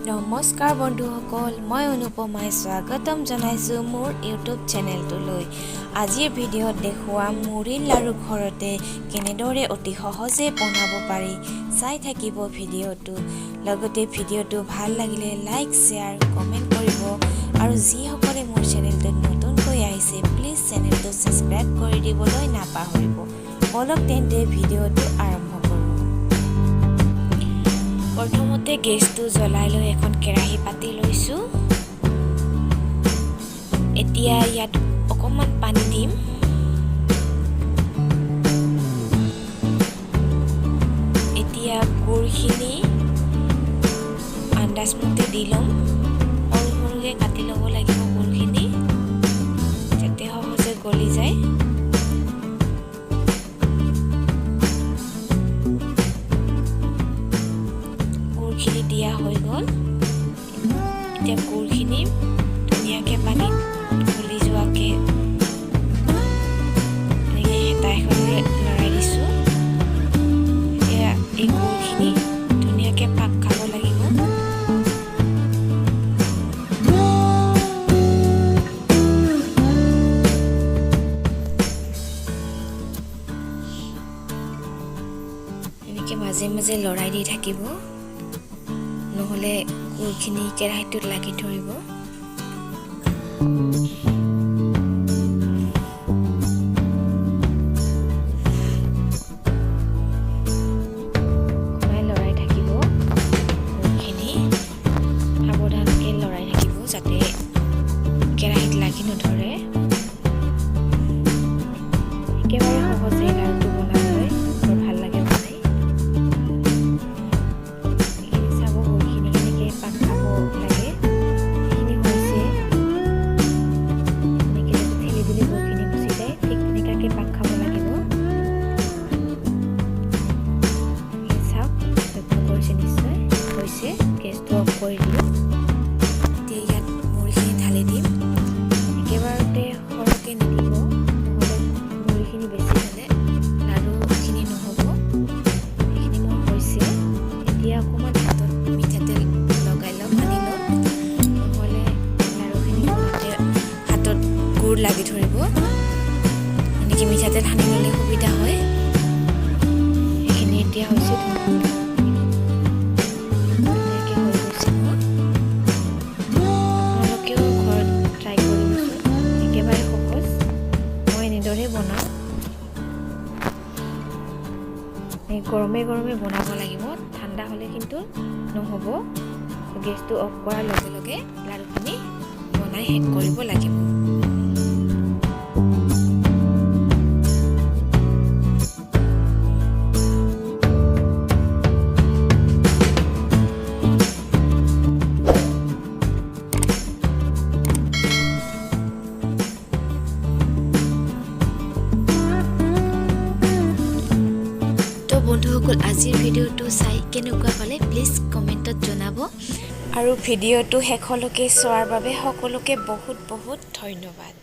নমস্কাৰ বন্ধুসকল, মই অনুপমাই স্বাগতম জনাইছো মোৰ ইউটিউব চেনেলটোলৈ। আজিৰ ভিডিঅ'ত দেখুৱাম মুড়িৰ লাড়ু ঘৰতে কেনেদৰে অতি সহজে বনাব পাৰি। চাই থাকিব ভিডিঅ'টো। লগতে ভিডিঅ'টো ভাল লাগিলে লাইক, শ্বেয়াৰ, কমেণ্ট কৰিব আৰু যিসকলে মোৰ চেনেলটোত নতুনকৈ আহিছে প্লিজ চেনেলটো ছাবস্ক্ৰাইব কৰি দিবলৈ নাপাহৰিব। বলক তেন্তে ভিডিঅ'টো আৰম্ভ কৰোঁ। প্ৰথমতে গেছটো জ্বলাই লৈ এখন কেৰাহী পাতি লৈছোঁ। এতিয়া ইয়াত অকণমান পানী দিম। এতিয়া গুড়খিনি আন্দাজমতে দি ল'ম। সৰু সৰুকৈ কাটি ল'ব লাগিব গুড়খিনি যাতে সহজে গলি যায়। গুড়খিনি দিয়া হৈ গ'ল। এতিয়া গুড়খিনি ধুনীয়াকৈ পানীত ঘুলি যোৱাকৈ এনেকৈ হেতা এখনেৰে লৰাই দিছোঁ। এতিয়া এই গুড়খিনি ধুনীয়াকৈ পাক খাব লাগিব। এনেকৈ মাজে মাজে লৰাই দি থাকিব, নহ'লে গুড়খিনি কেৰাহীটোত লাগি ধৰিব। লৰাই থাকিব গুড়খিনি, সাৱধানকৈ লৰাই থাকিব যাতে কেৰাহীত লাগি নধৰে। একেবাৰে সহজে লাড়ুটো বনাবলৈ বৰ ভাল লাগে বনাই। গেছটো অফ কৰি দিলোঁ। এতিয়া ইয়াত মুড়িখিনি ঢালি দিম। একেবাৰতে সৰহকৈ নিদিব, নহ'লে মুড়িখিনি বেছি হ'লে লাড়ুখিনি নহ'ব। সেইখিনি মোৰ হৈছে। এতিয়া অকণমান হাতত মিঠাতেল লগাই ল'ম, সানি ল'ম, নহ'লে লাড়ুখিনি বনাওঁতে হাতত গুড় লাগি ধৰিব। এনেকৈ মিঠাতেল সানি ল'লে সুবিধা হয়। সেইখিনি এতিয়া হৈছে বনাওঁ। গৰমে গৰমে বনাব লাগিব, ঠাণ্ডা হ'লে কিন্তু নহ'ব। গেছটো অফ কৰাৰ লগে লগে লাড়ুখিনি বনাই শেষ কৰিব লাগিব। বন্ধুসকল, আজিৰ ভিডিঅ'টো চাই কেনেকুৱা পালে প্লিজ কমেণ্টত জনাব আৰু ভিডিঅ'টো শেষলৈকে চোৱাৰ বাবে সকলোকে বহুত বহুত ধন্যবাদ।